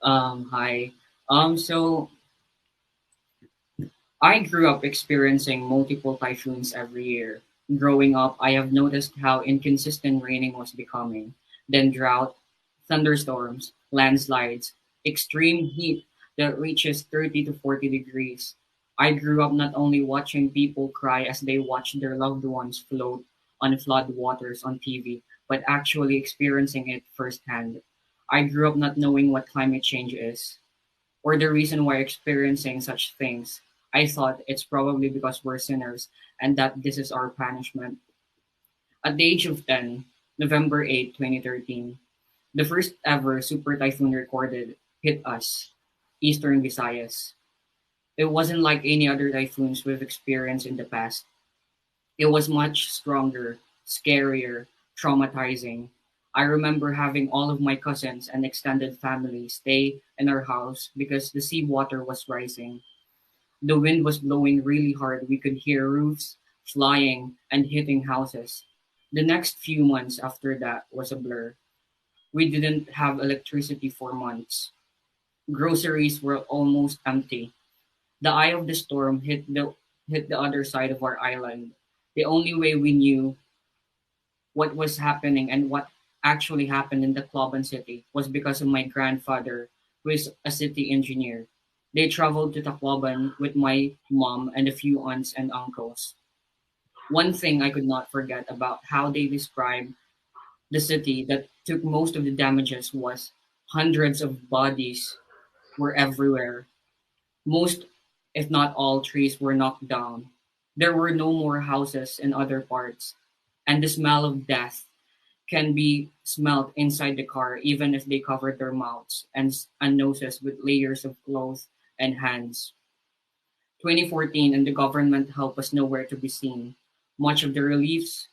Hi. So I grew up experiencing multiple typhoons every year. Growing up, I have noticed how inconsistent raining was becoming. Then drought, thunderstorms, landslides, extreme heat that reaches 30 to 40 degrees. I grew up not only watching people cry as they watch their loved ones float on flood waters on TV, but actually experiencing it firsthand. I grew up not knowing what climate change is or the reason why experiencing such things. I thought it's probably because we're sinners and that this is our punishment. At the age of 10, November 8, 2013, the first ever super typhoon recorded hit us, Eastern Visayas. It wasn't like any other typhoons we've experienced in the past. It was much stronger, scarier, traumatizing. I remember having all of my cousins and extended family stay in our house because the seawater was rising. The wind was blowing really hard. We could hear roofs flying and hitting houses. The next few months after that was a blur. We didn't have electricity for months. Groceries were almost empty. The eye of the storm hit the other side of our island. The only way we knew what was happening and what actually happened in the Tacloban city was because of my grandfather, who is a city engineer. They traveled to Tacloban with my mom and a few aunts and uncles. One thing I could not forget about how they described the city that took most of the damages was hundreds of bodies were everywhere. Most, if not all, trees were knocked down. There were no more houses in other parts, and the smell of death can be smelled inside the car even if they covered their mouths and noses with layers of clothes and hands. 2014 and the government helped us know where to be seen. Much of the reliefs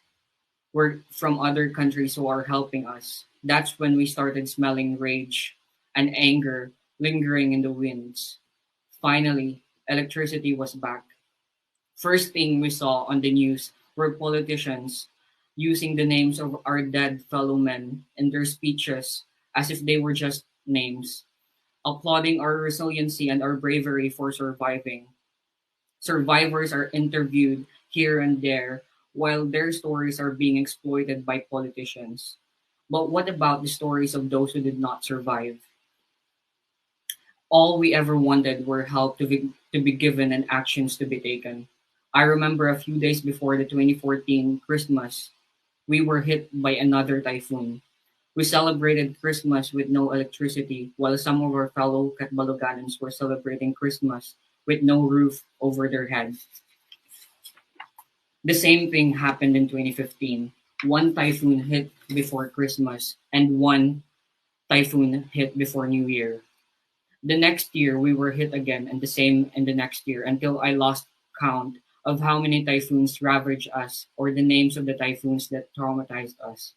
were from other countries who are helping us. That's when we started smelling rage and anger lingering in the winds. Finally, electricity was back. First thing we saw on the news were politicians using the names of our dead fellow men in their speeches as if they were just names, applauding our resiliency and our bravery for surviving. Survivors are interviewed here and there while their stories are being exploited by politicians. But what about the stories of those who did not survive? All we ever wanted were help to be given and actions to be taken. I remember a few days before the 2014 Christmas, we were hit by another typhoon. We celebrated Christmas with no electricity, while some of our fellow Katbaloganans were celebrating Christmas with no roof over their heads. The same thing happened in 2015. One typhoon hit before Christmas, and one typhoon hit before New Year. The next year, we were hit again, and the same in the next year, until I lost count of how many typhoons ravaged us or the names of the typhoons that traumatized us.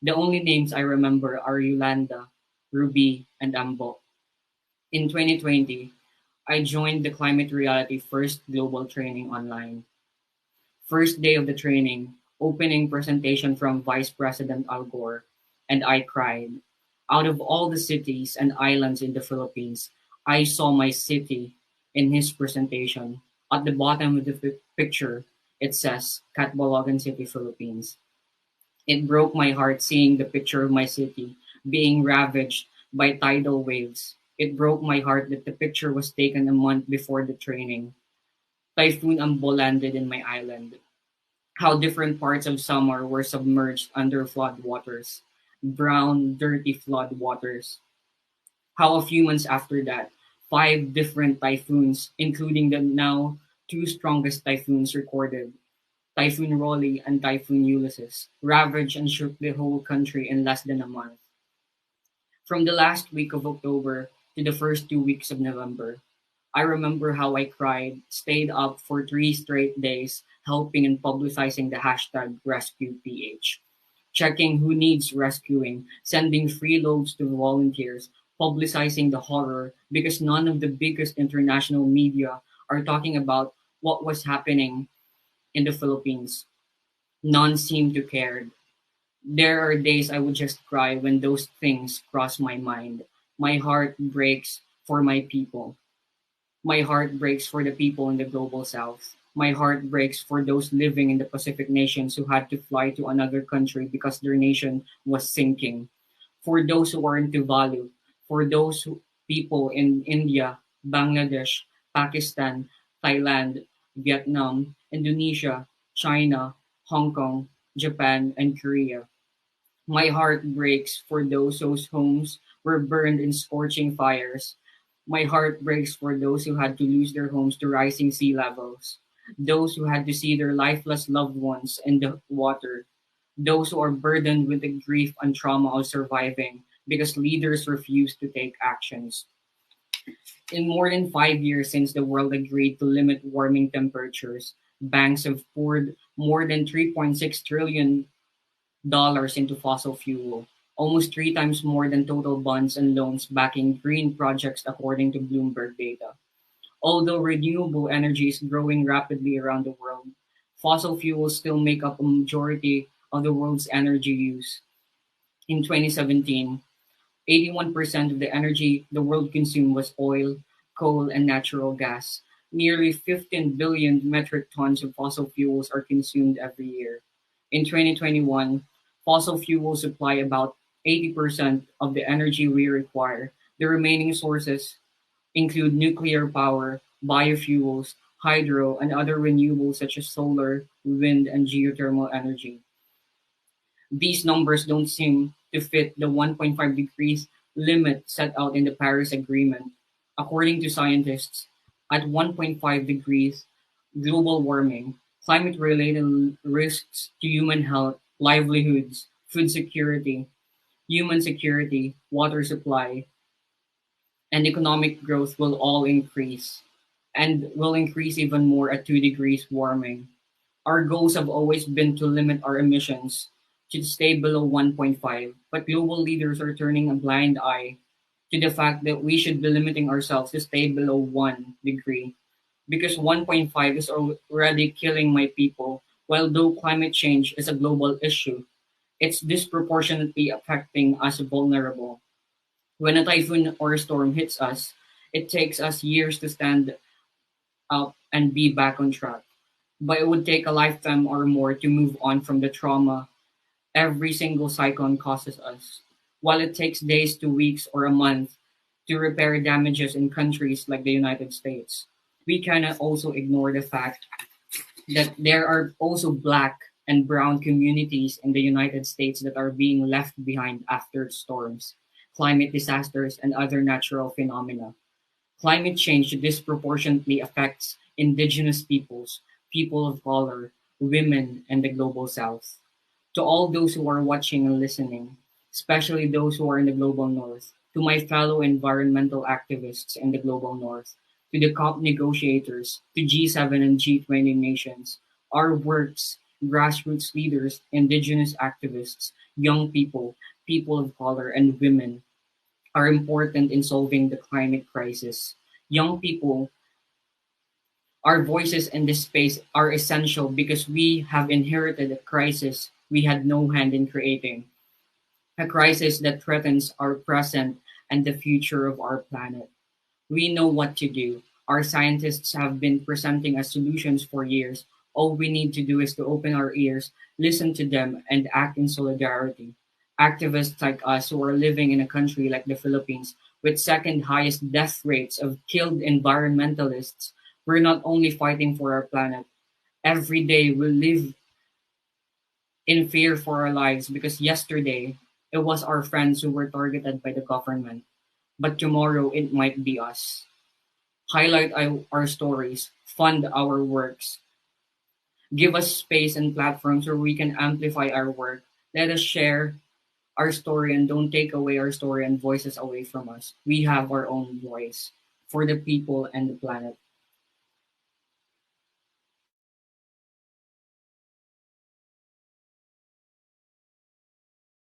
The only names I remember are Yolanda, Ruby, and Ambo. In 2020, I joined the Climate Reality First Global Training online. First day of the training, opening presentation from Vice President Al Gore, and I cried. Out of all the cities and islands in the Philippines, I saw my city in his presentation. At the bottom of the picture, it says Catbalogan City, Philippines. It broke my heart seeing the picture of my city being ravaged by tidal waves. It broke my heart that the picture was taken a month before the training. Typhoon Ambo landed in my island. How different parts of summer were submerged under flood waters. Brown, dirty flood waters. How a few months after that, five different typhoons, including the now two strongest typhoons recorded, Typhoon Rolly and Typhoon Ulysses, ravaged and shook the whole country in less than a month. From the last week of October to the first 2 weeks of November, I remember how I cried, stayed up for 3 straight days, helping and publicizing the hashtag RescuePH, checking who needs rescuing, sending free loads to volunteers, publicizing the horror because none of the biggest international media are talking about what was happening in the Philippines. None seemed to care. There are days I would just cry when those things cross my mind. My heart breaks for my people. My heart breaks for the people in the global south. My heart breaks for those living in the Pacific nations who had to fly to another country because their nation was sinking. For those who are in Tuvalu, for people in India, Bangladesh, Pakistan, Thailand, Vietnam, Indonesia, China, Hong Kong, Japan, and Korea. My heart breaks for those whose homes were burned in scorching fires. My heart breaks for those who had to lose their homes to rising sea levels, those who had to see their lifeless loved ones in the water, those who are burdened with the grief and trauma of surviving because leaders refuse to take actions. In more than 5 years since the world agreed to limit warming temperatures, banks have poured more than $3.6 trillion into fossil fuel, almost three times more than total bonds and loans backing green projects according to Bloomberg data. Although renewable energy is growing rapidly around the world, fossil fuels still make up a majority of the world's energy use. In 2017, 81% of the energy the world consumed was oil, coal, and natural gas. Nearly 15 billion metric tons of fossil fuels are consumed every year. In 2021, fossil fuels supply about 80% of the energy we require. The remaining sources include nuclear power, biofuels, hydro, and other renewables such as solar, wind, and geothermal energy. These numbers don't seem to fit the 1.5 degrees limit set out in the Paris Agreement. According to scientists, at 1.5 degrees global warming, climate related risks to human health, livelihoods, food security, human security, water supply, and economic growth will all increase and will increase even more at 2 degrees warming. Our goals have always been to limit our emissions to stay below 1.5, but global leaders are turning a blind eye to the fact that we should be limiting ourselves to stay below 1 degree because 1.5 is already killing my people. While though climate change is a global issue, it's disproportionately affecting us vulnerable. When a typhoon or a storm hits us, it takes us years to stand up and be back on track. But it would take a lifetime or more to move on from the trauma every single cyclone causes us, while it takes days to weeks or a month to repair damages in countries like the United States. We cannot also ignore the fact that there are also black and brown communities in the United States that are being left behind after storms, climate disasters, and other natural phenomena. Climate change disproportionately affects indigenous peoples, people of color, women, and the global south. To all those who are watching and listening, especially those who are in the global north, to my fellow environmental activists in the global north, to the COP negotiators, to G7 and G20 nations, our works, grassroots leaders, indigenous activists, young people, people of color, and women are important in solving the climate crisis. Young people, our voices in this space are essential because we have inherited a crisis we had no hand in creating, a crisis that threatens our present and the future of our planet. We know what to do. Our scientists have been presenting us solutions for years. All we need to do is to open our ears, listen to them, and act in solidarity. Activists like us who are living in a country like the Philippines with second highest death rates of killed environmentalists, we're not only fighting for our planet. Every day we live in fear for our lives because yesterday it was our friends who were targeted by the government, but tomorrow it might be us. Highlight our stories, fund our works, give us space and platforms where we can amplify our work. Let us share our story and don't take away our story and voices away from us. We have our own voice for the people and the planet.